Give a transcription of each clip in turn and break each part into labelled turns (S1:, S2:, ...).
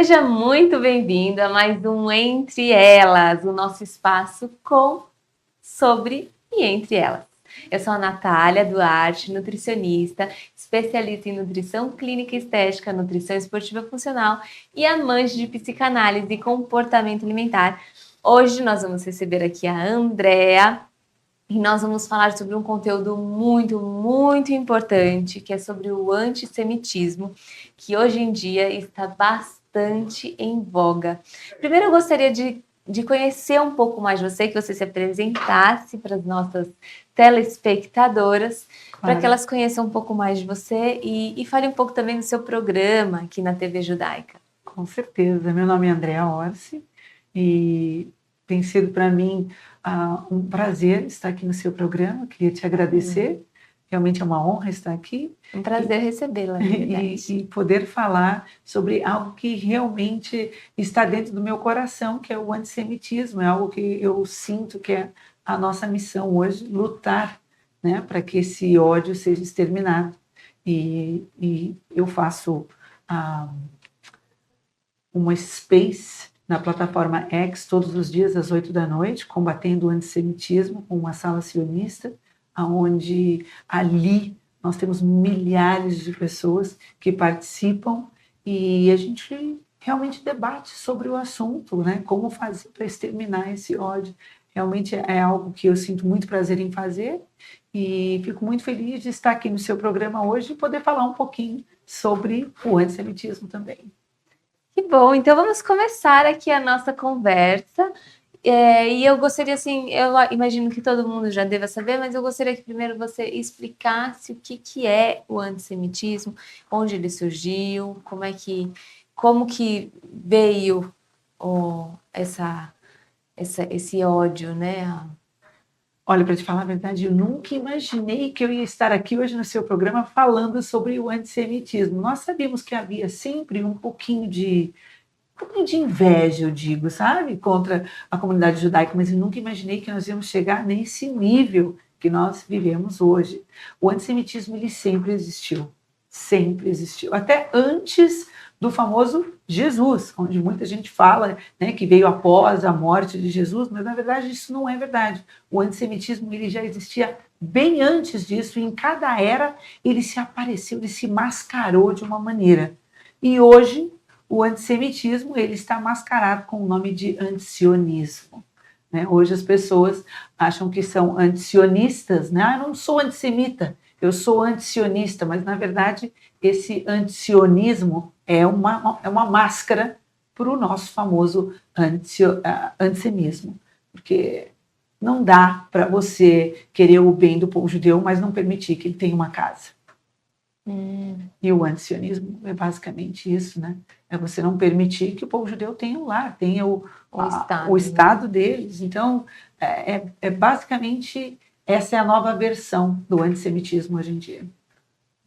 S1: Seja muito bem-vindo a mais um Entre Elas, o nosso espaço com, sobre e entre elas. Eu sou a Natália Duarte, nutricionista, especialista em nutrição clínica e estética, nutrição esportiva funcional e amante de psicanálise e comportamento alimentar. Hoje nós vamos receber aqui a Andrea e nós vamos falar sobre um conteúdo muito importante, que é sobre o antissemitismo, que hoje em dia está bastante em voga. Primeiro eu gostaria de conhecer um pouco mais você, que você se apresentasse para as nossas telespectadoras, para que elas conheçam um pouco mais de você e fale um pouco também do seu programa aqui na TV Judaica.
S2: Com certeza. Meu nome é Andrea Orsi e tem sido para mim um prazer estar aqui no seu programa. Queria te agradecer. Realmente é uma honra estar aqui.
S1: Um prazer recebê-la, na verdade.
S2: E poder falar sobre algo que realmente está dentro do meu coração, que é o antissemitismo. É algo que eu sinto que é a nossa missão hoje, lutar, né, para que esse ódio seja exterminado. E eu faço uma space na plataforma X todos os dias às 8 da noite, combatendo o antissemitismo, com uma sala sionista, onde ali nós temos milhares de pessoas que participam e a gente realmente debate sobre o assunto, né? Como fazer para exterminar esse ódio. Realmente é algo que eu sinto muito prazer em fazer e fico muito feliz de estar aqui no seu programa hoje e poder falar um pouquinho sobre o antissemitismo também.
S1: Que bom, então vamos começar aqui a nossa conversa. E eu gostaria, assim, eu imagino que todo mundo já deva saber, mas eu gostaria que primeiro você explicasse o que é o antissemitismo, onde ele surgiu, como que veio esse ódio, né?
S2: Olha, para te falar a verdade, eu nunca imaginei que eu ia estar aqui hoje no seu programa falando sobre o antissemitismo. Nós sabíamos que havia sempre um pouquinho de inveja, eu digo, sabe, contra a comunidade judaica, mas eu nunca imaginei que nós íamos chegar nesse nível que nós vivemos hoje. O antissemitismo, ele sempre existiu, até antes do famoso Jesus, onde muita gente fala, né, que veio após a morte de Jesus, mas na verdade isso não é verdade. O antissemitismo, ele já existia bem antes disso, e em cada era ele se apareceu, ele se mascarou de uma maneira. E hoje o antissemitismo, ele está mascarado com o nome de antisionismo. Né? Hoje as pessoas acham que são antisionistas, né? Eu não sou antissemita, eu sou antisionista, mas na verdade esse antisionismo é uma máscara para o nosso famoso antissemismo, porque não dá para você querer o bem do povo judeu, mas não permitir que ele tenha uma casa. E o antisionismo é basicamente isso, né? É você não permitir que o povo judeu tenha um lar, tenha o Estado deles. Então, basicamente, essa é a nova versão do antissemitismo hoje em dia.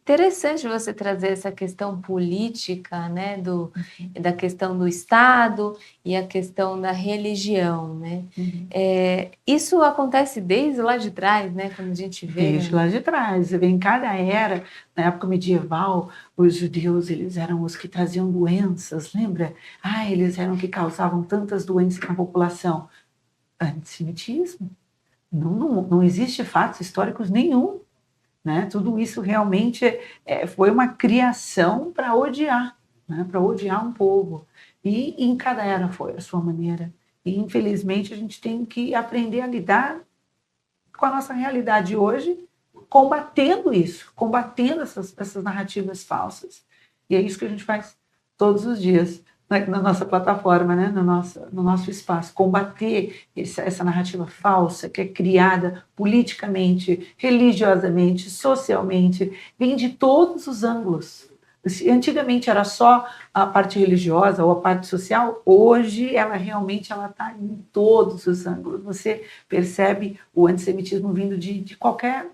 S1: Interessante você trazer essa questão política, né, da questão do Estado e a questão da religião, né? Isso acontece desde lá de trás, né, quando a gente vê...
S2: Desde lá de trás, você vê em cada era, na época medieval, os judeus, eles eram os que traziam doenças, lembra? Eles eram que causavam tantas doenças na população. Antissemitismo? Não existe fatos históricos nenhum. Né? Tudo isso realmente foi uma criação para odiar, né? Para odiar um povo. E em cada era foi a sua maneira. E, infelizmente, a gente tem que aprender a lidar com a nossa realidade hoje, combatendo isso, combatendo essas narrativas falsas. E é isso que a gente faz todos os dias na nossa plataforma, né? no nosso espaço, combater essa narrativa falsa que é criada politicamente, religiosamente, socialmente, vem de todos os ângulos. Antigamente era só a parte religiosa ou a parte social, hoje ela realmente está em todos os ângulos. Você percebe o antissemitismo vindo de qualquer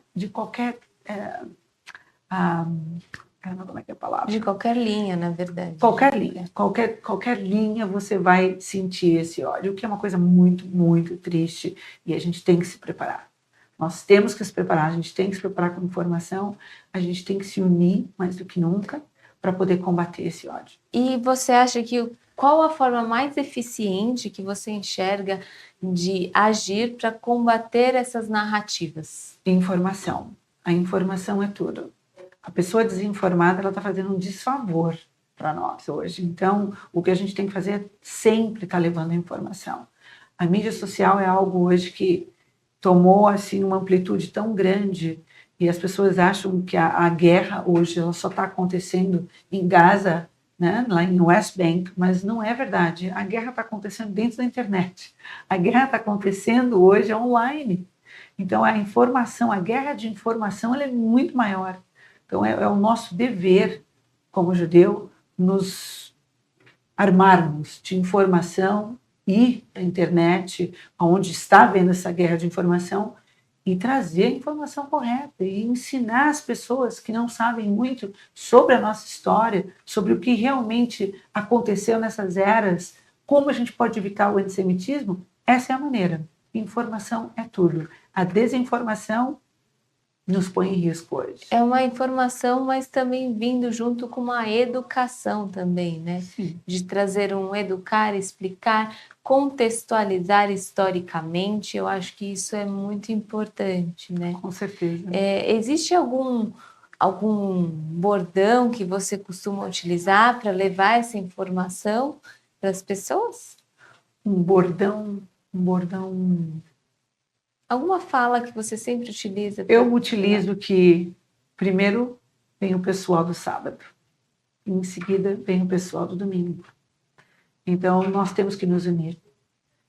S2: como é que é a palavra?
S1: De qualquer linha, na verdade.
S2: Qualquer linha você vai sentir esse ódio, o que é uma coisa muito triste, e a gente tem que se preparar. Nós temos que se preparar, a gente tem que se preparar com informação, a gente tem que se unir mais do que nunca para poder combater esse ódio.
S1: E você acha que qual a forma mais eficiente que você enxerga de agir para combater essas narrativas?
S2: Informação. A informação é tudo. A pessoa desinformada, ela está fazendo um desfavor para nós hoje. Então, o que a gente tem que fazer é sempre estar levando a informação. A mídia social é algo hoje que tomou assim uma amplitude tão grande e as pessoas acham que a guerra hoje ela só está acontecendo em Gaza, né, lá em West Bank, mas não é verdade. A guerra está acontecendo dentro da internet. A guerra está acontecendo hoje online. Então a informação, a guerra de informação, ela é muito maior. Então é o nosso dever como judeu nos armarmos de informação e a internet, onde está havendo essa guerra de informação, e trazer a informação correta e ensinar as pessoas que não sabem muito sobre a nossa história, sobre o que realmente aconteceu nessas eras, como a gente pode evitar o antissemitismo. Essa é a maneira. Informação é tudo. A desinformação nos põe em risco hoje.
S1: É uma informação, mas também vindo junto com uma educação também, né?
S2: Sim.
S1: De trazer um educar, explicar, contextualizar historicamente. Eu acho que isso é muito importante, né?
S2: Com certeza.
S1: Existe algum bordão que você costuma utilizar para levar essa informação para as pessoas?
S2: Um bordão.
S1: Alguma fala que você sempre utiliza?
S2: Eu utilizo que primeiro vem o pessoal do sábado, e em seguida vem o pessoal do domingo. Então nós temos que nos unir.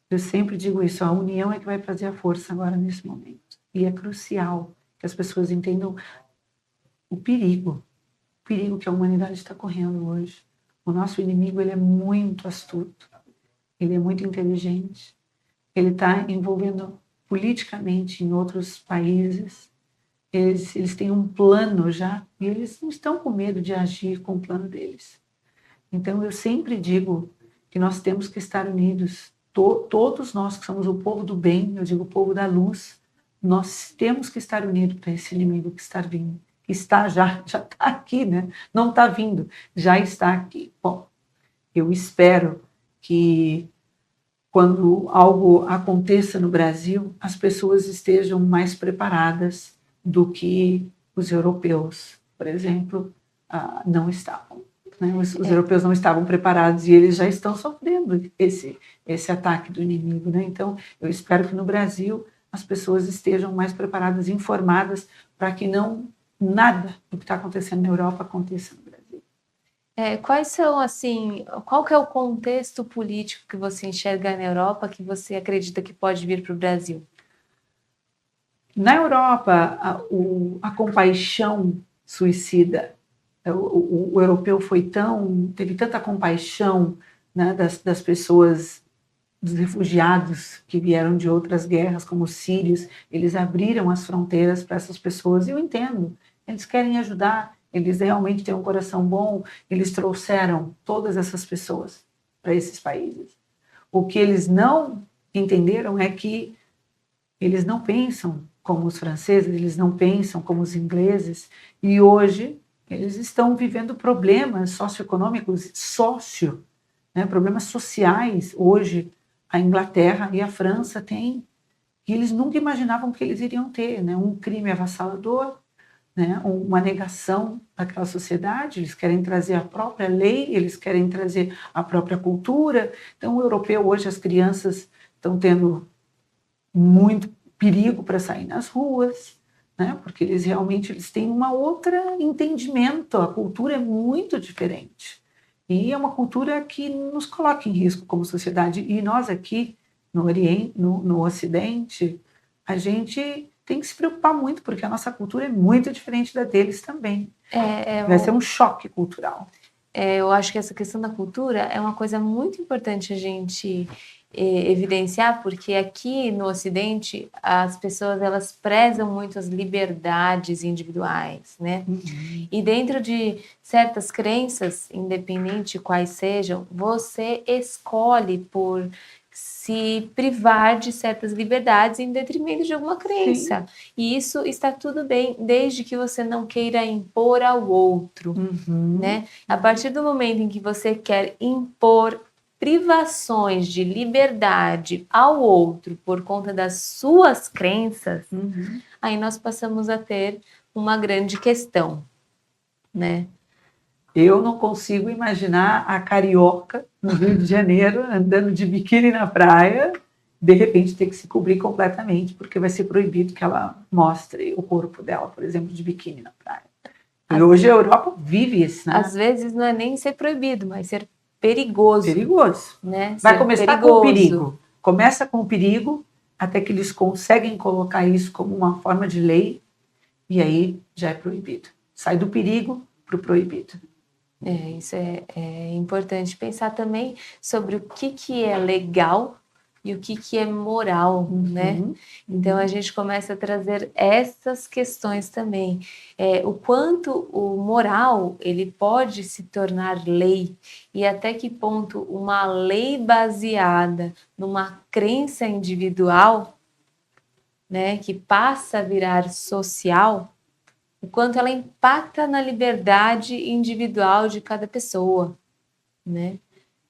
S2: Eu sempre digo isso, a união é que vai fazer a força agora nesse momento. E é crucial que as pessoas entendam o perigo que a humanidade está correndo hoje. O nosso inimigo, ele é muito astuto, ele é muito inteligente, ele está envolvendo politicamente em outros países, eles têm um plano já, e eles não estão com medo de agir com o plano deles. Então, eu sempre digo que nós temos que estar unidos, todos nós que somos o povo do bem, eu digo o povo da luz, nós temos que estar unidos para esse inimigo que está vindo, que já está aqui, né? Não está vindo, já está aqui. Bom, eu espero que quando algo aconteça no Brasil, as pessoas estejam mais preparadas do que os europeus, por exemplo, não estavam. Né? Os europeus não estavam preparados e eles já estão sofrendo esse ataque do inimigo. Né? Então, eu espero que no Brasil as pessoas estejam mais preparadas, informadas, para que nada do que está acontecendo na Europa aconteça no Brasil.
S1: Quais são, assim, qual que é o contexto político que você enxerga na Europa que você acredita que pode vir para o Brasil?
S2: Na Europa, a compaixão suicida, o europeu teve tanta compaixão, né, das pessoas, dos refugiados que vieram de outras guerras, como os sírios, eles abriram as fronteiras para essas pessoas, e eu entendo, eles querem ajudar, eles realmente têm um coração bom, eles trouxeram todas essas pessoas para esses países. O que eles não entenderam é que eles não pensam como os franceses, eles não pensam como os ingleses, e hoje eles estão vivendo problemas socioeconômicos, né, problemas sociais. Hoje a Inglaterra e a França têm, que eles nunca imaginavam que eles iriam ter, né, um crime avassalador, né, uma negação daquela sociedade. Eles querem trazer a própria lei, eles querem trazer a própria cultura. Então, o europeu hoje, as crianças estão tendo muito perigo para sair nas ruas, né, porque eles realmente têm uma outra entendimento, a cultura é muito diferente. E é uma cultura que nos coloca em risco como sociedade. E nós aqui, no Oriente, no Ocidente, a gente tem que se preocupar muito, porque a nossa cultura é muito diferente da deles também. Vai ser um choque cultural.
S1: Eu acho que essa questão da cultura é uma coisa muito importante a gente evidenciar, porque aqui no Ocidente as pessoas elas prezam muito as liberdades individuais, né?
S2: Uhum.
S1: E dentro de certas crenças, independente quais sejam, você escolhe por se privar de certas liberdades em detrimento de alguma crença.
S2: Sim.
S1: E isso está tudo bem, desde que você não queira impor ao outro,
S2: Uhum.
S1: né? A partir do momento em que você quer impor privações de liberdade ao outro por conta das suas crenças, aí nós passamos a ter uma grande questão, né?
S2: Eu não consigo imaginar a carioca no Rio de Janeiro andando de biquíni na praia, de repente ter que se cobrir completamente, porque vai ser proibido que ela mostre o corpo dela, por exemplo, de biquíni na praia. E hoje a Europa vive isso, né?
S1: Às vezes não é nem ser proibido, mas ser perigoso.
S2: Perigoso.
S1: Né?
S2: Vai
S1: Ser
S2: começar
S1: perigoso.
S2: com o perigo. Começa com o perigo, até que eles conseguem colocar isso como uma forma de lei, e aí já é proibido. Sai do perigo para o proibido.
S1: Isso é importante pensar também sobre o que é legal e o que é moral, né? Então a gente começa a trazer essas questões também. O quanto o moral ele pode se tornar lei e até que ponto uma lei baseada numa crença individual, né, que passa a virar social, o quanto ela impacta na liberdade individual de cada pessoa, né?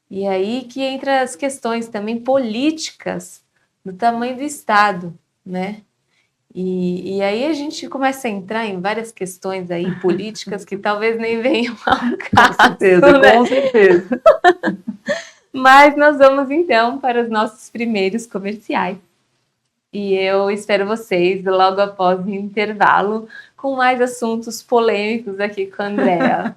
S1: E aí que entra as questões também políticas do tamanho do Estado, né? E aí a gente começa a entrar em várias questões aí políticas que talvez nem venham ao caso,
S2: Com certeza,
S1: né?
S2: com certeza.
S1: Mas nós vamos então para os nossos primeiros comerciais. E eu espero vocês logo após o intervalo com mais assuntos polêmicos aqui com a Andrea.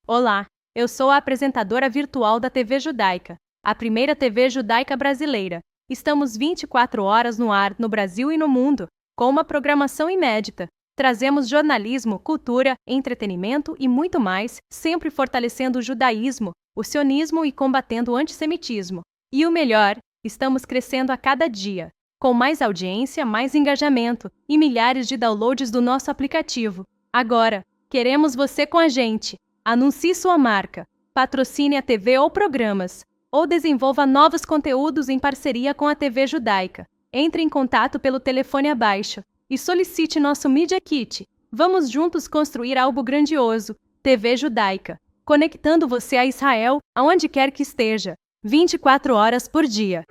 S3: Olá, eu sou a apresentadora virtual da TV Judaica, a primeira TV judaica brasileira. Estamos 24 horas no ar no Brasil e no mundo, com uma programação inédita. Trazemos jornalismo, cultura, entretenimento e muito mais, sempre fortalecendo o judaísmo, o sionismo e combatendo o antissemitismo. E o melhor, estamos crescendo a cada dia, com mais audiência, mais engajamento e milhares de downloads do nosso aplicativo. Agora, queremos você com a gente. Anuncie sua marca, patrocine a TV ou programas, ou desenvolva novos conteúdos em parceria com a TV Judaica. Entre em contato pelo telefone abaixo e solicite nosso Media Kit. Vamos juntos construir algo grandioso. TV Judaica, conectando você a Israel aonde quer que esteja, 24 horas por dia.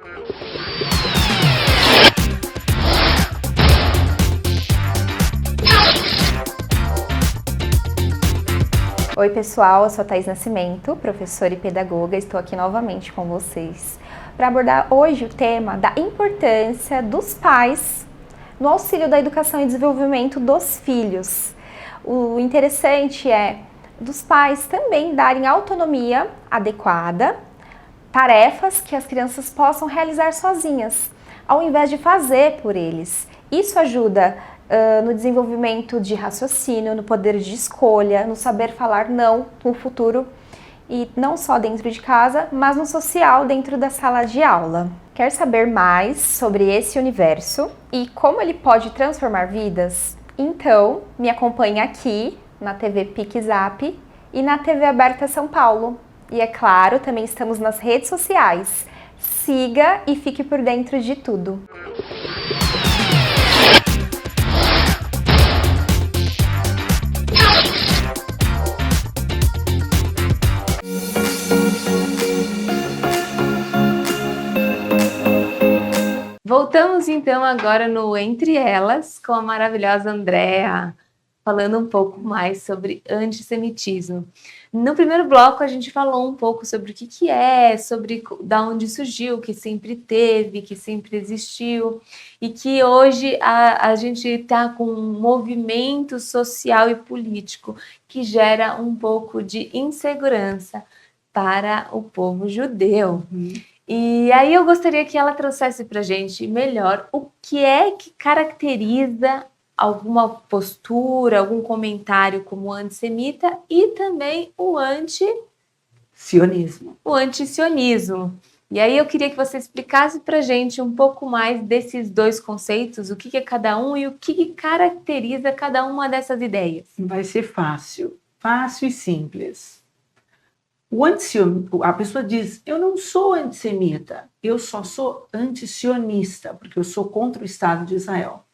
S4: Oi pessoal, eu sou a Thaís Nascimento, professora e pedagoga, estou aqui novamente com vocês para abordar hoje o tema da importância dos pais no auxílio da educação e desenvolvimento dos filhos. O interessante é dos pais também darem autonomia adequada, tarefas que as crianças possam realizar sozinhas, ao invés de fazer por eles. Isso ajuda no desenvolvimento de raciocínio, no poder de escolha, no saber falar não no futuro, e não só dentro de casa, mas no social, dentro da sala de aula. Quer saber mais sobre esse universo e como ele pode transformar vidas? Então, me acompanhe aqui na TV PicZap e na TV Aberta São Paulo. E é claro, também estamos nas redes sociais. Siga e fique por dentro de tudo.
S1: Voltamos então agora no Entre Elas com a maravilhosa Andrea, falando um pouco mais sobre antissemitismo. No primeiro bloco a gente falou um pouco sobre o que é, sobre da onde surgiu, que sempre teve, que sempre existiu e que hoje a gente está com um movimento social e político que gera um pouco de insegurança para o povo judeu. E aí eu gostaria que ela trouxesse para a gente melhor o que é que caracteriza alguma postura, algum comentário como antissemita e também o
S2: Sionismo.
S1: O antisionismo. E aí eu queria que você explicasse para a gente um pouco mais desses dois conceitos, o que é cada um e o que caracteriza cada uma dessas ideias.
S2: Vai ser fácil e simples. A pessoa diz, eu não sou antissemita, eu só sou antisionista, porque eu sou contra o Estado de Israel.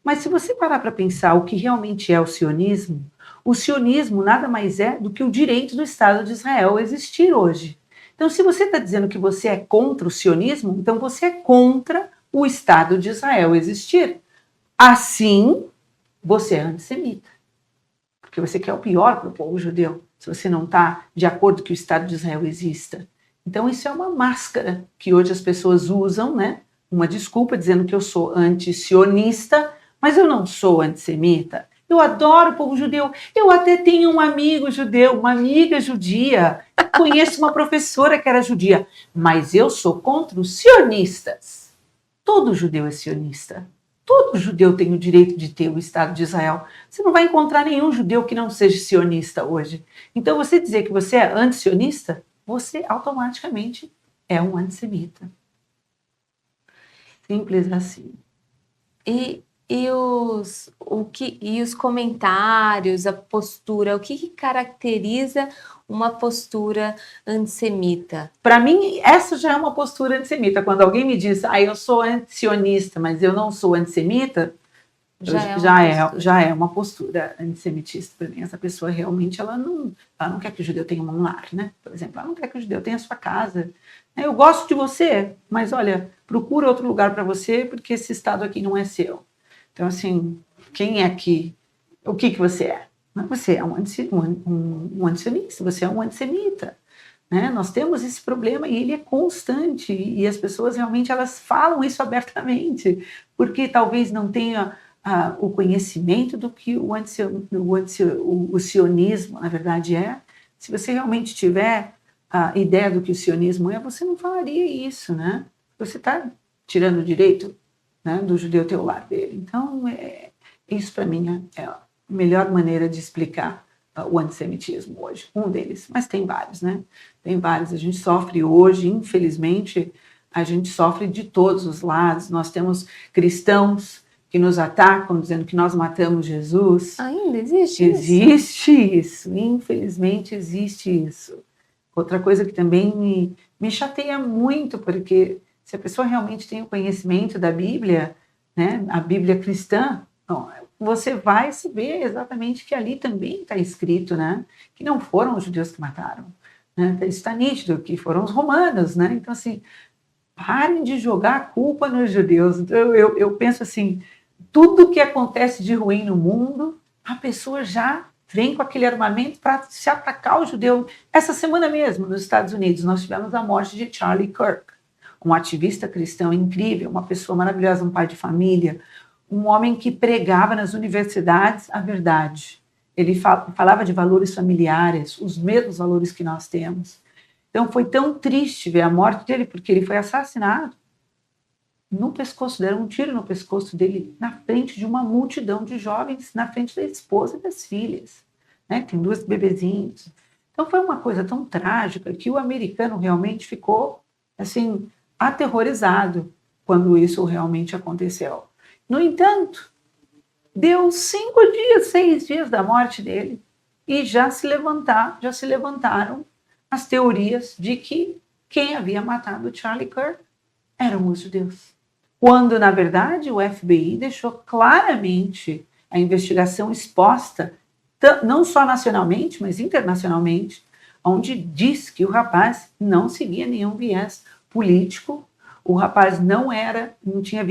S2: Mas se você parar para pensar o que realmente é o sionismo O sionismo nada mais é do que o direito do Estado de Israel existir hoje. Então, se você está dizendo que você é contra o sionismo, então você é contra o Estado de Israel existir. Assim, você é antissemita. Porque você quer o pior para o povo judeu, se você não está de acordo que o Estado de Israel exista. Então, isso é uma máscara que hoje as pessoas usam, né? Uma desculpa dizendo que eu sou anti-sionista, mas eu não sou antissemita. Eu adoro o povo judeu. Eu até tenho um amigo judeu, uma amiga judia. Eu conheço uma professora que era judia. Mas eu sou contra os sionistas. Todo judeu é sionista. Todo judeu tem o direito de ter o Estado de Israel. Você não vai encontrar nenhum judeu que não seja sionista hoje. Então, você dizer que você é anti-sionista, você automaticamente é um antissemita. Simples assim.
S1: E os comentários, a postura, o que caracteriza uma postura antissemita?
S2: Para mim, essa já é uma postura antissemita. Quando alguém me diz, eu sou anti-sionista, mas eu não sou antissemita, já é uma postura antissemitista para mim. Essa pessoa realmente ela não quer que o judeu tenha um lar, né? Por exemplo, ela não quer que o judeu tenha a sua casa. Eu gosto de você, mas olha, procura outro lugar para você, porque esse estado aqui não é seu. Então, assim, quem é que... O que você é? Você é um antissemita, você é um antissemita. Né? Nós temos esse problema e ele é constante. E as pessoas realmente elas falam isso abertamente, porque talvez não tenha o conhecimento do que o sionismo, na verdade, é. Se você realmente tiver a ideia do que o sionismo é, você não falaria isso, né? Você está tirando o direito, né, do judeu ter o lar dele. Então, isso para mim é a melhor maneira de explicar o antissemitismo hoje. Um deles, mas tem vários, né? Tem vários. A gente sofre hoje, infelizmente, a gente sofre de todos os lados. Nós temos cristãos que nos atacam, dizendo que nós matamos Jesus.
S1: Ainda existe isso?
S2: Existe isso, infelizmente existe isso. Outra coisa que também me chateia muito, porque se a pessoa realmente tem o conhecimento da Bíblia, né, a Bíblia cristã, você vai saber exatamente que ali também está escrito, né, que não foram os judeus que mataram. Né, está nítido que foram os romanos. Né, então, assim, parem de jogar a culpa nos judeus. Então, eu penso assim, tudo que acontece de ruim no mundo, a pessoa já vem com aquele armamento para se atacar o judeu. Essa semana mesmo, nos Estados Unidos, nós tivemos a morte de Charlie Kirk, um ativista cristão incrível, uma pessoa maravilhosa, um pai de família, um homem que pregava nas universidades a verdade. Ele falava de valores familiares, os mesmos valores que nós temos. Então foi tão triste ver a morte dele, porque ele foi assassinado no pescoço, deram um tiro no pescoço dele, na frente de uma multidão de jovens, na frente da esposa e das filhas. Né? Tem 2 bebezinhos. Então foi uma coisa tão trágica que o americano realmente ficou assim, aterrorizado quando isso realmente aconteceu. No entanto, deu 5 dias, 6 dias da morte dele e já se levantaram as teorias de que quem havia matado Charlie Kirk eram os judeus. Quando, na verdade, o FBI deixou claramente a investigação exposta, não só nacionalmente, mas internacionalmente, onde diz que o rapaz não seguia nenhum viés político, o rapaz não tinha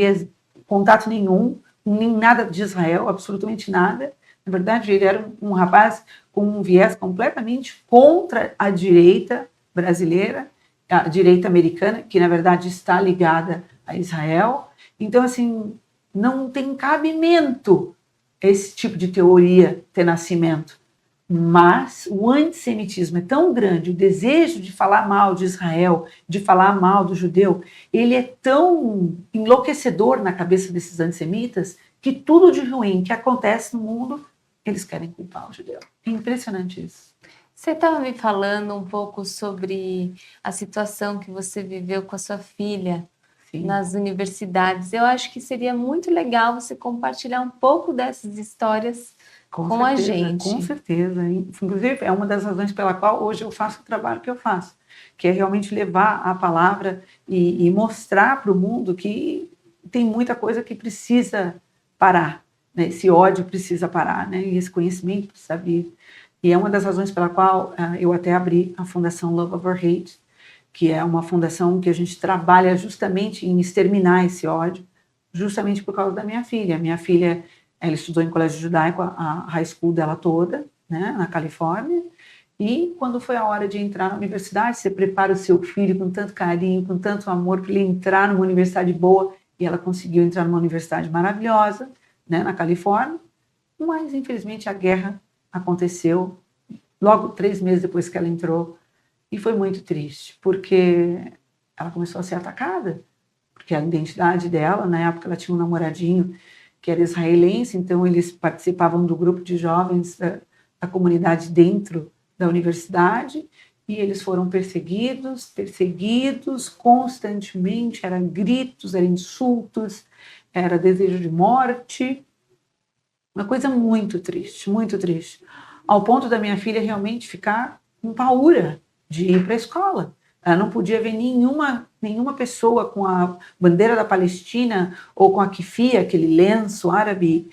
S2: contato nenhum, nem nada de Israel, absolutamente nada. Na verdade, ele era um rapaz com um viés completamente contra a direita brasileira, a direita americana, que na verdade está ligada a Israel. Então, assim, não tem cabimento esse tipo de teoria ter nascimento. Mas o antissemitismo é tão grande, o desejo de falar mal de Israel, de falar mal do judeu, ele é tão enlouquecedor na cabeça desses antissemitas que tudo de ruim que acontece no mundo, eles querem culpar o judeu. É impressionante isso.
S1: Você estava me falando um pouco sobre a situação que você viveu com a sua filha. Sim. Nas universidades. Eu acho que seria muito legal você compartilhar um pouco dessas histórias com a gente.
S2: Com certeza. Inclusive, é uma das razões pela qual hoje eu faço o trabalho que eu faço, que é realmente levar a palavra e mostrar para o mundo que tem muita coisa que precisa parar. né? Esse ódio precisa parar, né? E esse conhecimento precisa vir. E é uma das razões pela qual eu até abri a Fundação Love Over Hate, que é uma fundação que a gente trabalha justamente em exterminar esse ódio, justamente por causa da minha filha. Minha filha, ela estudou em colégio judaico, a high school dela toda, né, na Califórnia, e quando foi a hora de entrar na universidade, você prepara o seu filho com tanto carinho, com tanto amor, para ele entrar numa universidade boa, e ela conseguiu entrar numa universidade maravilhosa, né, na Califórnia, mas infelizmente a guerra aconteceu logo 3 meses depois que ela entrou, e foi muito triste, porque ela começou a ser atacada, porque a identidade dela, na época ela tinha um namoradinho que era israelense, então eles participavam do grupo de jovens da comunidade dentro da universidade, e eles foram perseguidos constantemente, eram gritos, eram insultos, era desejo de morte, uma coisa muito triste, ao ponto da minha filha realmente ficar impaura de ir para a escola. Ela não podia ver nenhuma pessoa com a bandeira da Palestina ou com a kifia, aquele lenço árabe,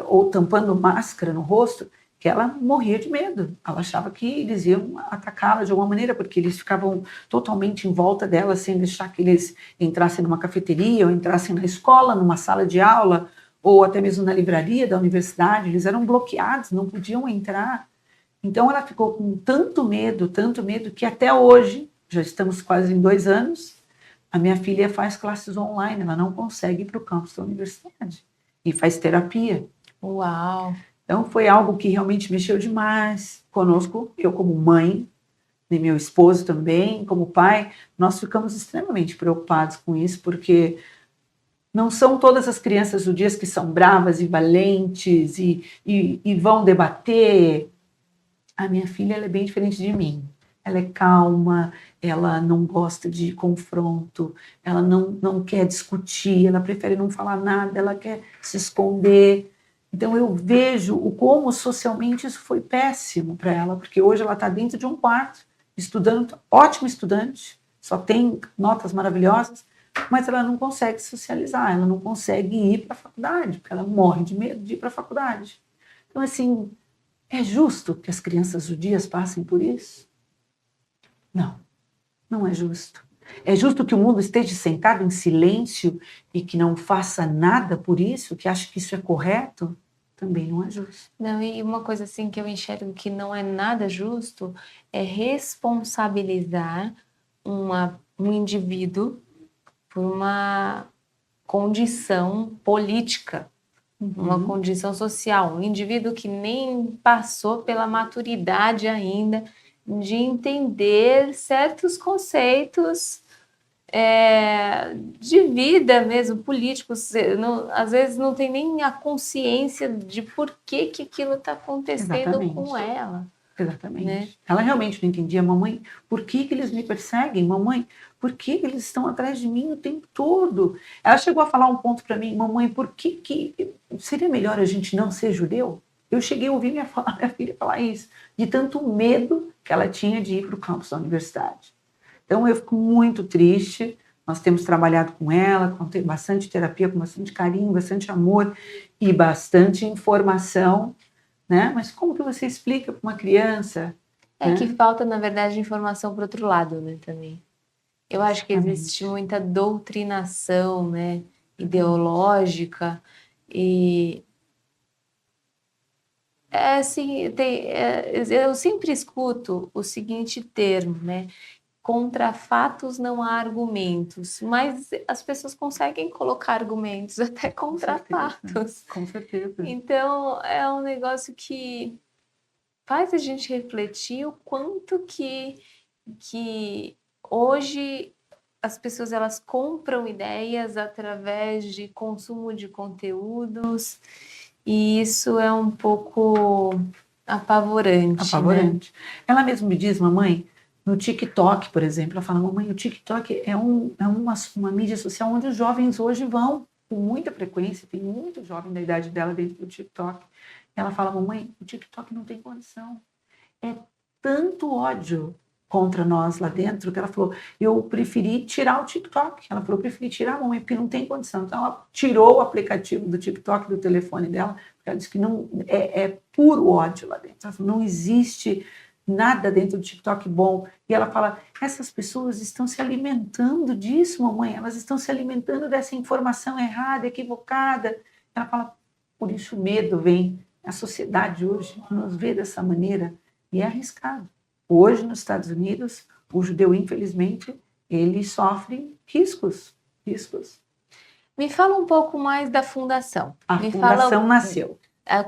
S2: ou tampando máscara no rosto, que ela morria de medo. Ela achava que eles iam atacá-la de alguma maneira, porque eles ficavam totalmente em volta dela, sem deixar que eles entrassem numa cafeteria, ou entrassem na escola, numa sala de aula, ou até mesmo na livraria da universidade. Eles eram bloqueados, não podiam entrar. Então ela ficou com tanto medo, que até hoje, já estamos quase em 2 anos, a minha filha faz classes online, ela não consegue ir para o campus da universidade, e faz terapia.
S1: Uau!
S2: Então foi algo que realmente mexeu demais conosco, eu como mãe, e meu esposo também, como pai, nós ficamos extremamente preocupados com isso, porque não são todas as crianças do dia que são bravas e valentes e vão debater. A minha filha, ela é bem diferente de mim. Ela é calma, ela não gosta de confronto, ela não quer discutir, ela prefere não falar nada, ela quer se esconder. Então eu vejo como socialmente isso foi péssimo para ela, porque hoje ela está dentro de um quarto, estudando, ótima estudante, só tem notas maravilhosas, mas ela não consegue socializar, ela não consegue ir para a faculdade, porque ela morre de medo de ir para a faculdade. Então, assim, é justo que as crianças judias passem por isso? Não, não é justo. É justo que o mundo esteja sentado em silêncio e que não faça nada por isso, que ache que isso é correto? Também não é justo.
S1: Não, e uma coisa assim que eu enxergo que não é nada justo é responsabilizar um indivíduo por uma condição política, uma condição social, um indivíduo que nem passou pela maturidade ainda de entender certos conceitos de vida mesmo, políticos, às vezes não tem nem a consciência de por que aquilo está acontecendo. Exatamente. Com ela.
S2: Exatamente. Né? Ela realmente não entendia, mamãe, por que eles me perseguem? Mamãe, por que eles estão atrás de mim o tempo todo? Ela chegou a falar um ponto para mim, mamãe, por que seria melhor a gente não ser judeu? Eu cheguei a ouvir minha filha falar isso, de tanto medo que ela tinha de ir para o campus da universidade. Então eu fico muito triste, nós temos trabalhado com ela, com bastante terapia, com bastante carinho, bastante amor e bastante informação, né? Mas como que você explica para uma criança?
S1: Né? Que falta, na verdade, informação para o outro lado, né, também. Eu acho que existe muita doutrinação, né, ideológica e assim, eu sempre escuto o seguinte termo, né? Contra fatos não há argumentos, mas as pessoas conseguem colocar argumentos até contra fatos.
S2: Com certeza.
S1: Então, é um negócio que faz a gente refletir o quanto que hoje as pessoas elas compram ideias através de consumo de conteúdos e isso é um pouco apavorante.
S2: Apavorante. Né? Ela mesma me diz, mamãe, no TikTok, por exemplo, ela fala, mamãe, o TikTok é uma mídia social onde os jovens hoje vão com muita frequência, tem muito jovem da idade dela dentro do TikTok. Ela fala, mamãe, o TikTok não tem condição. É tanto ódio contra nós lá dentro, que ela falou, eu preferi tirar o TikTok. Ela falou, eu preferi tirar a mãe, porque não tem condição. Então, ela tirou o aplicativo do TikTok do telefone dela, porque ela disse que não, é puro ódio lá dentro. Ela falou, não existe nada dentro do TikTok bom. E ela fala, essas pessoas estão se alimentando disso, mamãe, elas estão se alimentando dessa informação errada, equivocada. Ela fala, por isso o medo vem. A sociedade hoje nos vê dessa maneira e é arriscado. Hoje, nos Estados Unidos, o judeu, infelizmente, ele sofre riscos.
S1: Me fala um pouco mais da fundação.
S2: A fundação nasceu.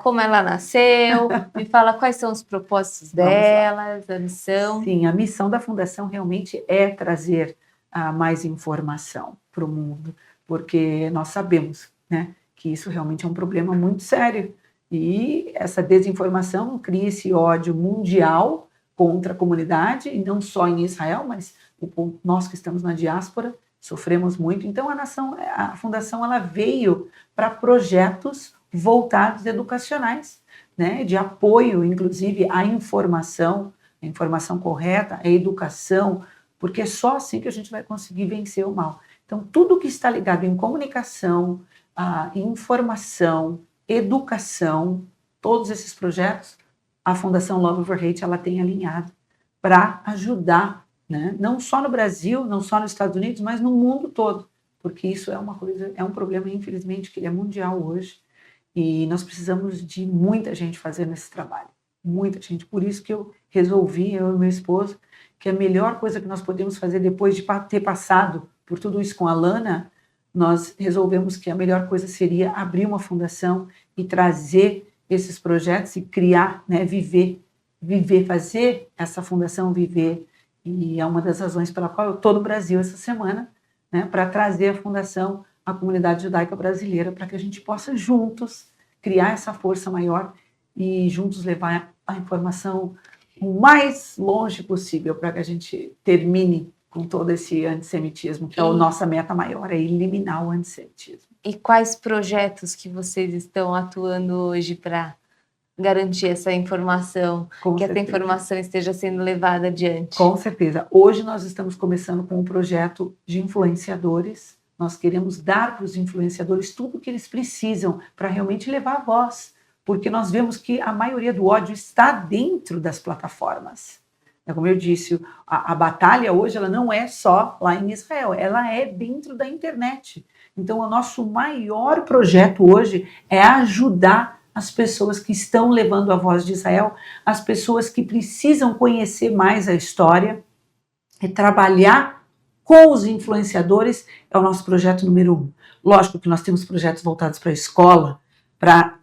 S1: Como ela nasceu, me fala quais são os propósitos dela, a missão.
S2: Sim, a missão da fundação realmente é trazer mais informação para o mundo, porque nós sabemos, né, que isso realmente é um problema muito sério. E essa desinformação cria esse ódio mundial contra a comunidade, e não só em Israel, mas nós que estamos na diáspora sofremos muito. Então a fundação ela veio para projetos voltados educacionais, né, de apoio, inclusive, à informação, a informação correta, a educação, porque é só assim que a gente vai conseguir vencer o mal. Então, tudo que está ligado em comunicação, informação, educação, todos esses projetos, a Fundação Love Over Hate ela tem alinhado para ajudar, né? Não só no Brasil, não só nos Estados Unidos, mas no mundo todo, porque isso é uma coisa, é um problema, infelizmente, que ele é mundial hoje, e nós precisamos de muita gente fazendo esse trabalho, muita gente. Por isso que eu resolvi, eu e meu esposo, que a melhor coisa que nós podemos fazer depois de ter passado por tudo isso com a Lana, nós resolvemos que a melhor coisa seria abrir uma fundação e trazer esses projetos e criar, né, viver, fazer essa fundação viver. E é uma das razões pela qual eu estou no Brasil essa semana, né, para trazer a fundação à comunidade judaica brasileira, para que a gente possa juntos criar essa força maior e juntos levar a informação o mais longe possível para que a gente termine com todo esse antissemitismo, que é a nossa meta maior, é eliminar o antissemitismo.
S1: E quais projetos que vocês estão atuando hoje para garantir essa informação,
S2: Com
S1: que
S2: certeza.
S1: essa informação esteja sendo levada adiante?
S2: Com certeza. Hoje nós estamos começando com um projeto de influenciadores. Nós queremos dar para os influenciadores tudo o que eles precisam para realmente levar a voz, porque nós vemos que a maioria do ódio está dentro das plataformas. Como eu disse, a batalha hoje ela não é só lá em Israel, ela é dentro da internet. Então, o nosso maior projeto hoje é ajudar as pessoas que estão levando a voz de Israel, as pessoas que precisam conhecer mais a história e trabalhar com os influenciadores, é o nosso projeto número 1. Lógico que nós temos projetos voltados para a escola, para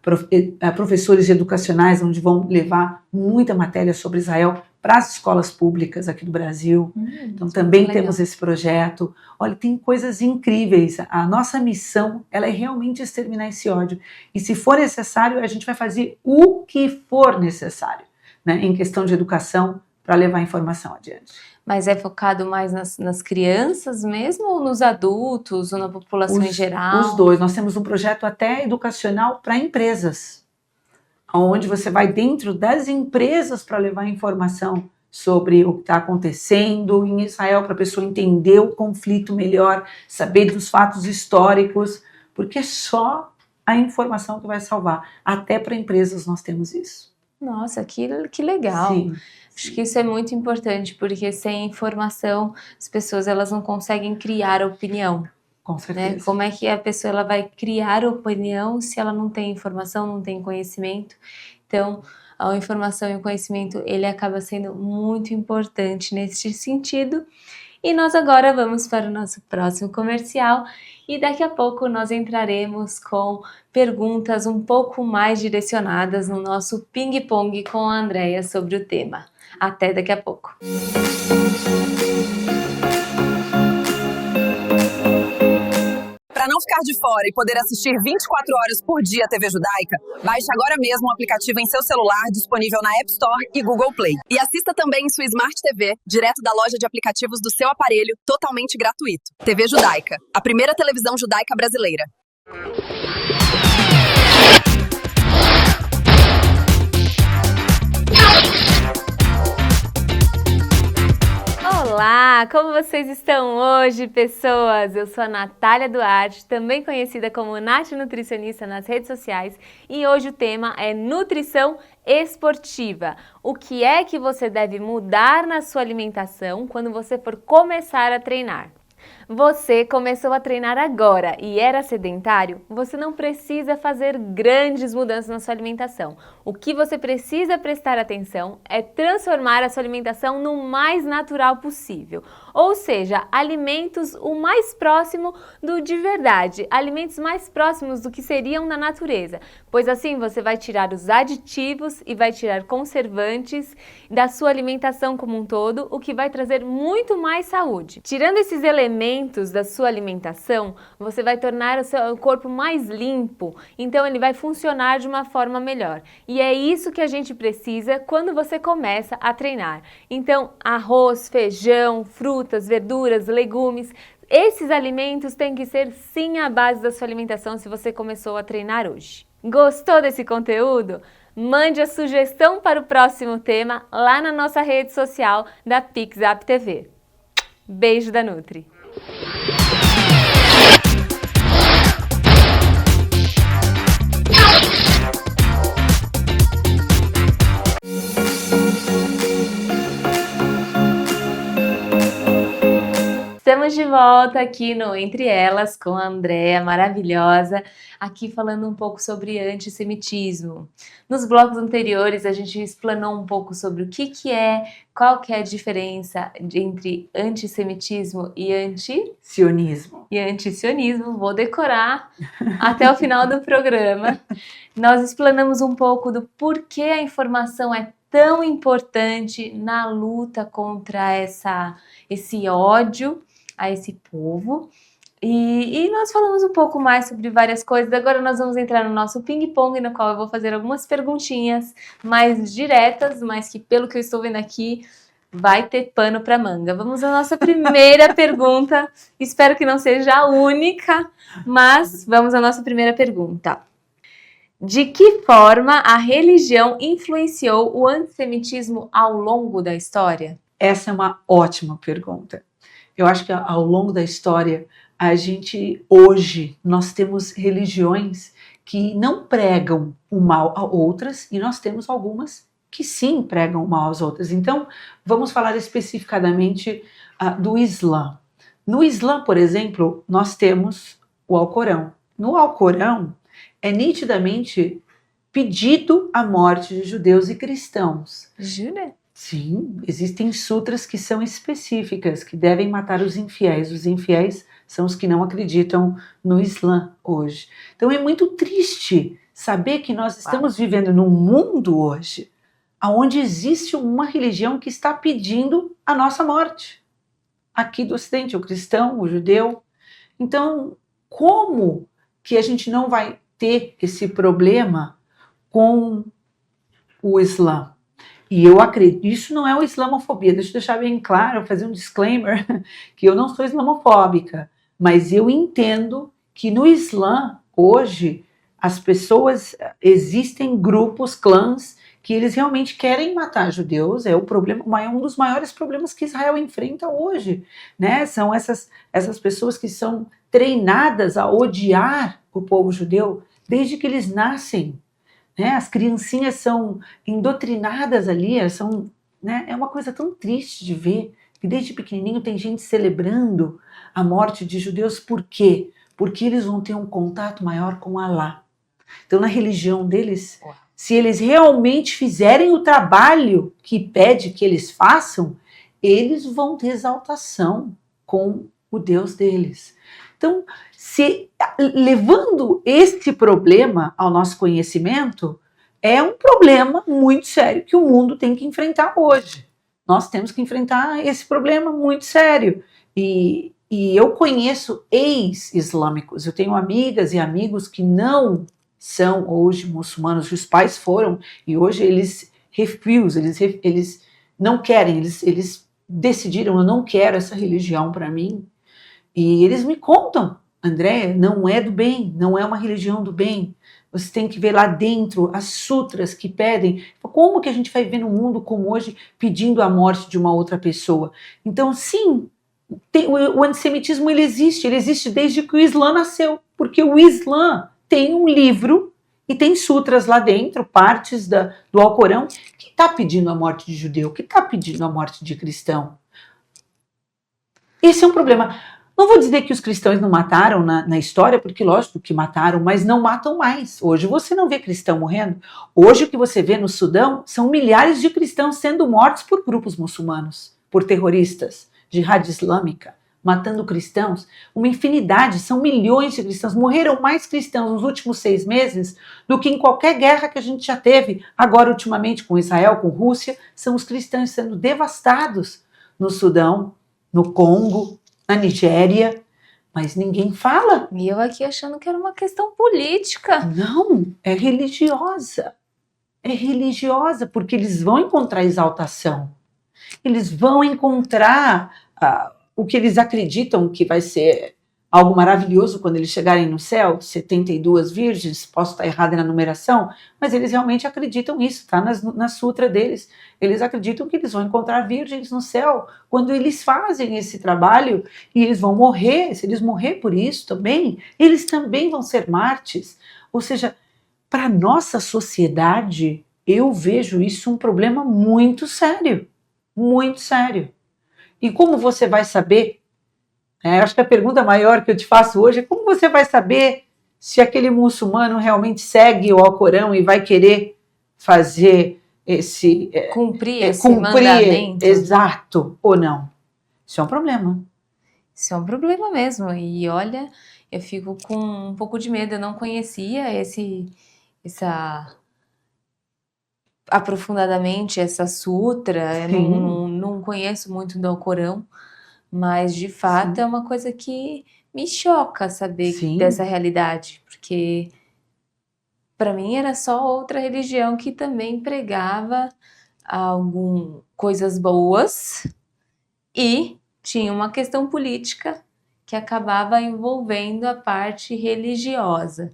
S2: professores educacionais, onde vão levar muita matéria sobre Israel para as escolas públicas aqui do Brasil. Então também temos esse projeto. Olha, tem coisas incríveis. A nossa missão ela é realmente exterminar esse ódio. E se for necessário, a gente vai fazer o que for necessário, né, em questão de educação, para levar a informação adiante.
S1: Mas é focado mais nas crianças mesmo, ou nos adultos, ou na população em geral?
S2: Os dois. Nós temos um projeto até educacional para empresas, onde você vai dentro das empresas para levar informação sobre o que está acontecendo em Israel, para a pessoa entender o conflito melhor, saber dos fatos históricos, porque é só a informação que vai salvar. Até para empresas nós temos isso.
S1: Nossa, que legal.
S2: Sim.
S1: Acho que isso é muito importante, porque sem informação as pessoas elas não conseguem criar opinião.
S2: Com certeza.
S1: Né? Como é que a pessoa ela vai criar opinião se ela não tem informação, não tem conhecimento? Então, a informação e o conhecimento, ele acaba sendo muito importante nesse sentido. E nós agora vamos para o nosso próximo comercial e daqui a pouco nós entraremos com perguntas um pouco mais direcionadas no nosso ping-pong com a Andréia sobre o tema. Até daqui a pouco.
S5: Para não ficar de fora e poder assistir 24 horas por dia a TV Judaica, baixe agora mesmo o aplicativo em seu celular, disponível na App Store e Google Play. E assista também em sua Smart TV, direto da loja de aplicativos do seu aparelho, totalmente gratuito. TV Judaica, a primeira televisão judaica brasileira.
S1: Olá, como vocês estão hoje, pessoas? Eu sou a Natália Duarte, também conhecida como Nath Nutricionista nas redes sociais, e hoje o tema é nutrição esportiva. O que é que você deve mudar na sua alimentação quando você for começar a treinar? Você começou a treinar agora e era sedentário? Você não precisa fazer grandes mudanças na sua alimentação. O que você precisa prestar atenção é transformar a sua alimentação no mais natural possível. Ou seja, alimentos o mais próximo do de verdade, alimentos mais próximos do que seriam na natureza. Pois assim você vai tirar os aditivos e vai tirar conservantes da sua alimentação como um todo, o que vai trazer muito mais saúde. Tirando esses elementos da sua alimentação, você vai tornar o seu corpo mais limpo, então ele vai funcionar de uma forma melhor. E é isso que a gente precisa quando você começa a treinar. Então, arroz, feijão, frutas, verduras, legumes, esses alimentos têm que ser sim a base da sua alimentação se você começou a treinar hoje. Gostou desse conteúdo? Mande a sugestão para o próximo tema lá na nossa rede social da PixApp TV. Beijo da Nutri! Estamos de volta aqui no Entre Elas com a Andréa, maravilhosa, aqui falando um pouco sobre antissemitismo. Nos blocos anteriores a gente explanou um pouco sobre o que é, qual que é a diferença entre antissemitismo e
S2: Sionismo.
S1: antisionismo. Vou decorar até o final do programa. Nós explanamos um pouco do porquê a informação é tão importante na luta contra esse ódio a esse povo. E nós falamos um pouco mais sobre várias coisas. Agora nós vamos entrar no nosso ping-pong, no qual eu vou fazer algumas perguntinhas mais diretas, mas que pelo que eu estou vendo aqui, vai ter pano para manga. Vamos à nossa primeira pergunta. Espero que não seja a única, mas vamos à nossa primeira pergunta. De que forma a religião influenciou o antissemitismo ao longo da história?
S2: Essa é uma ótima pergunta. Eu acho que ao longo da história, hoje, nós temos religiões que não pregam o mal a outras e nós temos algumas que sim pregam o mal às outras. Então, vamos falar especificadamente do Islã. No Islã, por exemplo, nós temos o Alcorão. No Alcorão, é nitidamente pedido a morte de judeus e cristãos.
S1: Jura?
S2: Sim, existem sutras que são específicas, que devem matar os infiéis. Os infiéis são os que não acreditam no Islã hoje. Então é muito triste saber que nós estamos vivendo num mundo hoje onde existe uma religião que está pedindo a nossa morte. Aqui do Ocidente, o cristão, o judeu. Então, como que a gente não vai ter esse problema com o Islã? E eu acredito, isso não é o islamofobia, deixa eu deixar bem claro, fazer um disclaimer, que eu não sou islamofóbica, mas eu entendo que no Islã, hoje, as pessoas, existem grupos, clãs, que eles realmente querem matar judeus, é um dos maiores problemas que Israel enfrenta hoje, né? São essas pessoas que são treinadas a odiar o povo judeu desde que eles nascem. Né? As criancinhas são indoutrinadas ali, né? É uma coisa tão triste de ver que desde pequenininho tem gente celebrando a morte de judeus. Por quê? Porque eles vão ter um contato maior com Alá. Então, na religião deles, se eles realmente fizerem o trabalho que pede que eles façam, eles vão ter exaltação com o Deus deles. Então, levando esse problema ao nosso conhecimento, é um problema muito sério que o mundo tem que enfrentar hoje. Nós temos que enfrentar esse problema muito sério. E eu conheço ex-islâmicos, eu tenho amigas e amigos que não são hoje muçulmanos, os pais foram, e hoje eles refusam, eles não querem, eles decidiram, eu não quero essa religião para mim. E eles me contam, Andréa, não é do bem, não é uma religião do bem. Você tem que ver lá dentro as sutras que pedem. Como que a gente vai viver num mundo como hoje pedindo a morte de uma outra pessoa? Então, sim, o antissemitismo ele existe desde que o Islã nasceu, porque o Islã tem um livro e tem sutras lá dentro, partes do Alcorão, que está pedindo a morte de judeu, que está pedindo a morte de cristão. Esse é um problema. Não vou dizer que os cristãos não mataram na história, porque lógico que mataram, mas não matam mais. Hoje você não vê cristão morrendo. Hoje o que você vê no Sudão são milhares de cristãos sendo mortos por grupos muçulmanos, por terroristas, jihad islâmica, matando cristãos. Uma infinidade, são milhões de cristãos. Morreram mais cristãos nos últimos 6 meses do que em qualquer guerra que a gente já teve. Agora, ultimamente, com Israel, com Rússia, são os cristãos sendo devastados no Sudão, no Congo, na Nigéria, mas ninguém fala.
S1: E eu aqui achando que era uma questão política.
S2: Não, é religiosa. É religiosa, porque eles vão encontrar exaltação. Eles vão encontrar o que eles acreditam que vai ser algo maravilhoso quando eles chegarem no céu, 72 virgens, posso estar errada na numeração, mas eles realmente acreditam nisso, está na sutra deles. Eles acreditam que eles vão encontrar virgens no céu quando eles fazem esse trabalho e eles vão morrer. Se eles morrer por isso também, eles também vão ser mártires. Ou seja, para a nossa sociedade, eu vejo isso um problema muito sério. Muito sério. E como você vai saber? Acho que a pergunta maior que eu te faço hoje é como você vai saber se aquele muçulmano realmente segue o Alcorão e vai querer fazer
S1: cumprir esse mandamento.
S2: Exato, ou não. Isso é um problema.
S1: Isso é um problema mesmo. E olha, eu fico com um pouco de medo. Eu não conhecia aprofundadamente essa sutra. Eu não conheço muito do Alcorão. Mas, de fato, é uma coisa que me choca saber dessa realidade, porque para mim era só outra religião que também pregava coisas boas e tinha uma questão política que acabava envolvendo a parte religiosa.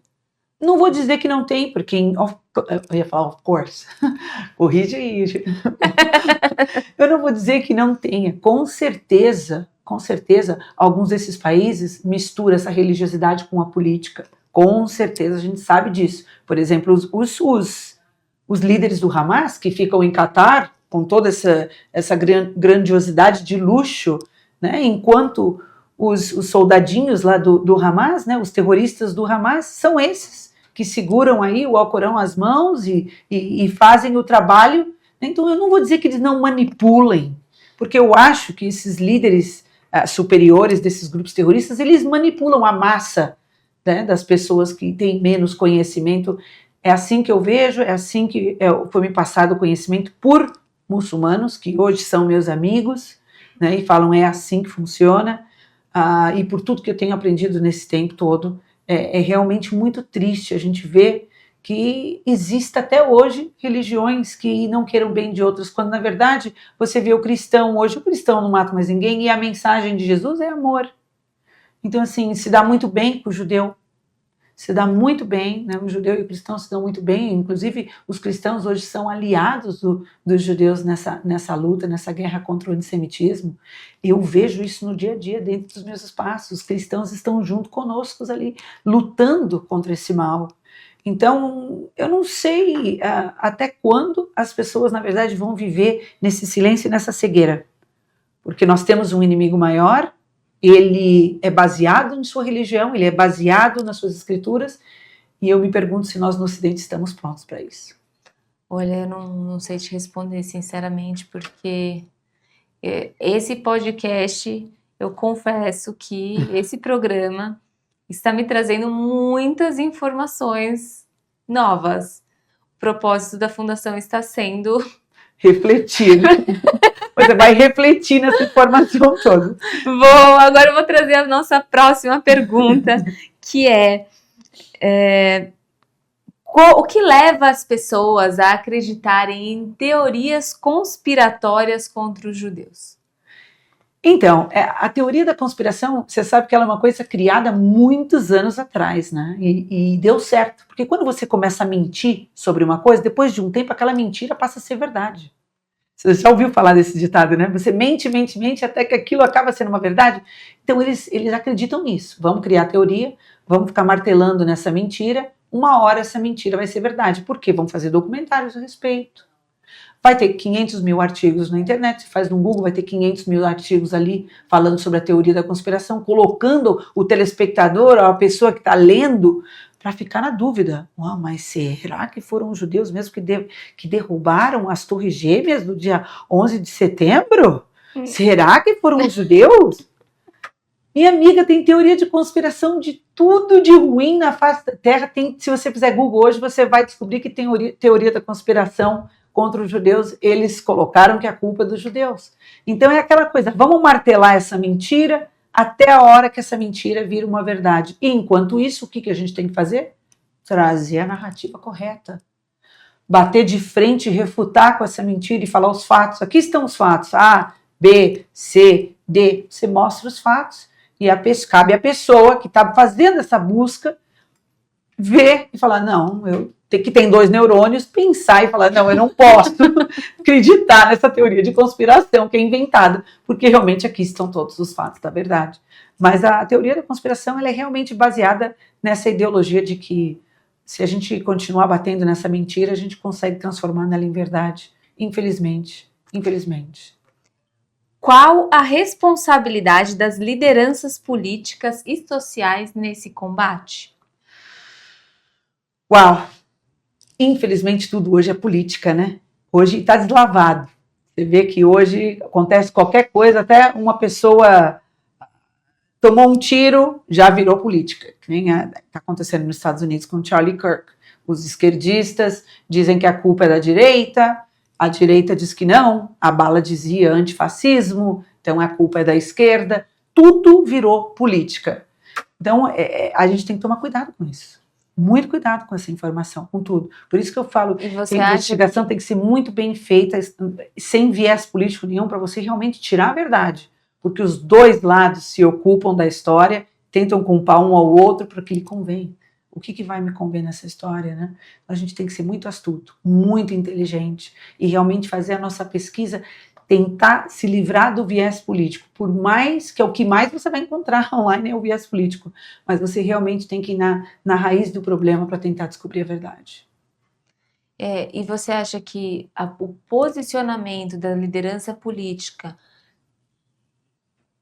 S2: Não vou dizer que não tem, porque eu ia falar of course, corrige aí. Eu não vou dizer que não tenha, com certeza, alguns desses países misturam essa religiosidade com a política, com certeza a gente sabe disso. Por exemplo, os líderes do Hamas, que ficam em Catar, com toda essa grandiosidade de luxo, né, enquanto os soldadinhos lá do Hamas, né, os terroristas do Hamas, são esses que seguram aí o Alcorão às mãos e fazem o trabalho. Então eu não vou dizer que eles não manipulem, porque eu acho que esses líderes superiores desses grupos terroristas, eles manipulam a massa, né, das pessoas que têm menos conhecimento. É assim que eu vejo, é assim que foi me passado o conhecimento por muçulmanos, que hoje são meus amigos, né, e falam é assim que funciona, e por tudo que eu tenho aprendido nesse tempo todo, é realmente muito triste a gente ver que existe até hoje religiões que não queiram bem de outras, quando na verdade você vê o cristão hoje, o cristão não mata mais ninguém e a mensagem de Jesus é amor. Então assim, se dá muito bem com o judeu, se dá muito bem, né? O judeu e o cristão se dão muito bem, inclusive os cristãos hoje são aliados dos judeus nessa luta, nessa guerra contra o antissemitismo. Eu vejo isso no dia a dia dentro dos meus espaços, os cristãos estão junto conosco ali, lutando contra esse mal. Então, eu não sei até quando as pessoas, na verdade, vão viver nesse silêncio e nessa cegueira. Porque nós temos um inimigo maior, ele é baseado em sua religião, ele é baseado nas suas escrituras, e eu me pergunto se nós no Ocidente estamos prontos para isso.
S1: Olha, eu não sei te responder sinceramente, porque esse podcast, eu confesso que esse programa está me trazendo muitas informações novas. O propósito da Fundação está sendo
S2: refletir. Você vai refletir nessa informação toda.
S1: Bom, agora eu vou trazer a nossa próxima pergunta, que o que leva as pessoas a acreditarem em teorias conspiratórias contra os judeus?
S2: Então, a teoria da conspiração, você sabe que ela é uma coisa criada há muitos anos atrás, né? E deu certo, porque quando você começa a mentir sobre uma coisa, depois de um tempo aquela mentira passa a ser verdade. Você já ouviu falar desse ditado, né? Você mente, mente, mente, até que aquilo acaba sendo uma verdade. Então eles acreditam nisso. Vamos criar teoria, vamos ficar martelando nessa mentira, uma hora essa mentira vai ser verdade. Por quê? Vamos fazer documentários a respeito. Vai ter 500 mil artigos na internet, você faz no Google, vai ter 500 mil artigos ali falando sobre a teoria da conspiração, colocando o telespectador, a pessoa que está lendo, para ficar na dúvida. Mas será que foram os judeus mesmo que derrubaram as torres gêmeas do dia 11 de setembro? Será que foram os judeus? Minha amiga, tem teoria de conspiração de tudo de ruim na face da Terra. Se você fizer Google hoje, você vai descobrir que tem teoria da conspiração contra os judeus. Eles colocaram que a culpa é dos judeus. Então é aquela coisa, vamos martelar essa mentira até a hora que essa mentira vira uma verdade. E enquanto isso, o que a gente tem que fazer? Trazer a narrativa correta. Bater de frente, refutar com essa mentira e falar os fatos. Aqui estão os fatos. A, B, C, D. Você mostra os fatos. E cabe a pessoa que está fazendo essa busca ver e falar, não, que tem 2 neurônios, pensar e falar, não, eu não posso acreditar nessa teoria de conspiração que é inventada, porque realmente aqui estão todos os fatos da verdade. Mas a teoria da conspiração ela é realmente baseada nessa ideologia de que se a gente continuar batendo nessa mentira, a gente consegue transformar ela em verdade. Infelizmente.
S1: Qual a responsabilidade das lideranças políticas e sociais nesse combate?
S2: Uau! Infelizmente tudo hoje é política, né? Hoje está deslavado. Você vê que hoje acontece qualquer coisa, até uma pessoa tomou um tiro, já virou política. Que nem está acontecendo nos Estados Unidos com Charlie Kirk. Os esquerdistas dizem que a culpa é da direita, a direita diz que não, a bala dizia antifascismo, então a culpa é da esquerda. Tudo virou política. Então a gente tem que tomar cuidado com isso. Muito cuidado com essa informação, com tudo. Por isso que eu falo que a investigação tem que ser muito bem feita, sem viés político nenhum, para você realmente tirar a verdade. Porque os dois lados se ocupam da história, tentam culpar um ao outro para o que lhe convém. O que vai me convém nessa história, né? A gente tem que ser muito astuto, muito inteligente e realmente fazer a nossa pesquisa, tentar se livrar do viés político, por mais que é o que mais você vai encontrar online é o viés político, mas você realmente tem que ir na raiz do problema para tentar descobrir a verdade.
S1: E você acha que o posicionamento da liderança política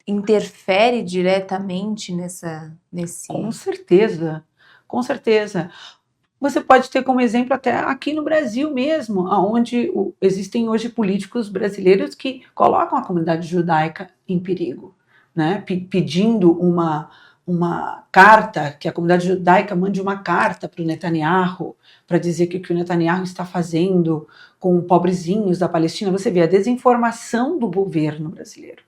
S1: interfere diretamente nesse...
S2: Com certeza. Você pode ter como exemplo até aqui no Brasil mesmo, onde existem hoje políticos brasileiros que colocam a comunidade judaica em perigo, né? Pedindo uma carta, que a comunidade judaica mande uma carta para o Netanyahu, para dizer que o que o Netanyahu está fazendo com pobrezinhos da Palestina. Você vê a desinformação do governo brasileiro.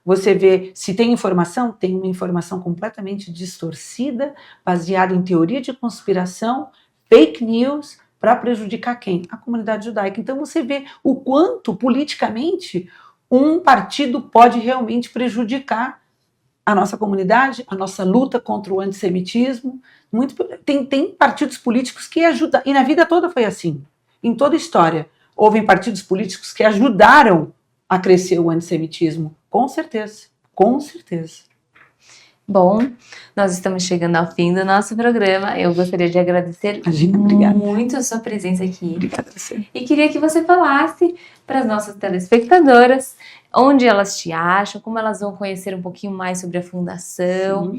S2: Você vê, se tem informação, tem uma informação completamente distorcida, baseada em teoria de conspiração, fake news, para prejudicar quem? A comunidade judaica. Então você vê o quanto, politicamente, um partido pode realmente prejudicar a nossa comunidade, a nossa luta contra o antissemitismo. Tem partidos políticos que ajudam, e na vida toda foi assim. Em toda a história, houve partidos políticos que ajudaram a crescer o antissemitismo. Com certeza.
S1: Bom, nós estamos chegando ao fim do nosso programa. Eu gostaria de agradecer muito a sua presença aqui.
S2: Obrigada a você.
S1: E queria que você falasse para as nossas telespectadoras onde elas te acham, como elas vão conhecer um pouquinho mais sobre a Fundação,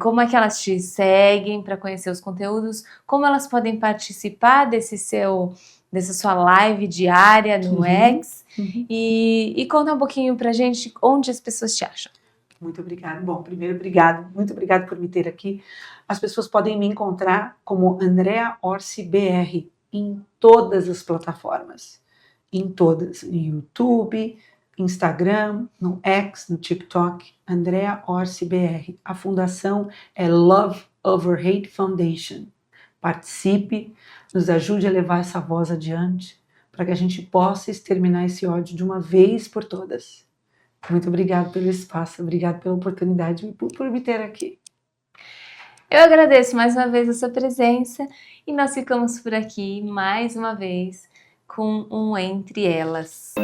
S1: como é que elas te seguem para conhecer os conteúdos, como elas podem participar dessa sua live diária no X. E conta um pouquinho pra gente onde as pessoas te acham.
S2: Muito obrigada. Bom, primeiro, muito obrigada por me ter aqui. As pessoas podem me encontrar como Andrea Orsi BR em todas as plataformas. Em todas. No YouTube, Instagram, no X, no TikTok. Andrea Orsi BR. A fundação é Love Over Hate Foundation. Participe, nos ajude a levar essa voz adiante, para que a gente possa exterminar esse ódio de uma vez por todas. Muito obrigada pelo espaço, obrigada pela oportunidade por me ter aqui.
S1: Eu agradeço mais uma vez a sua presença e nós ficamos por aqui mais uma vez com um Entre Elas.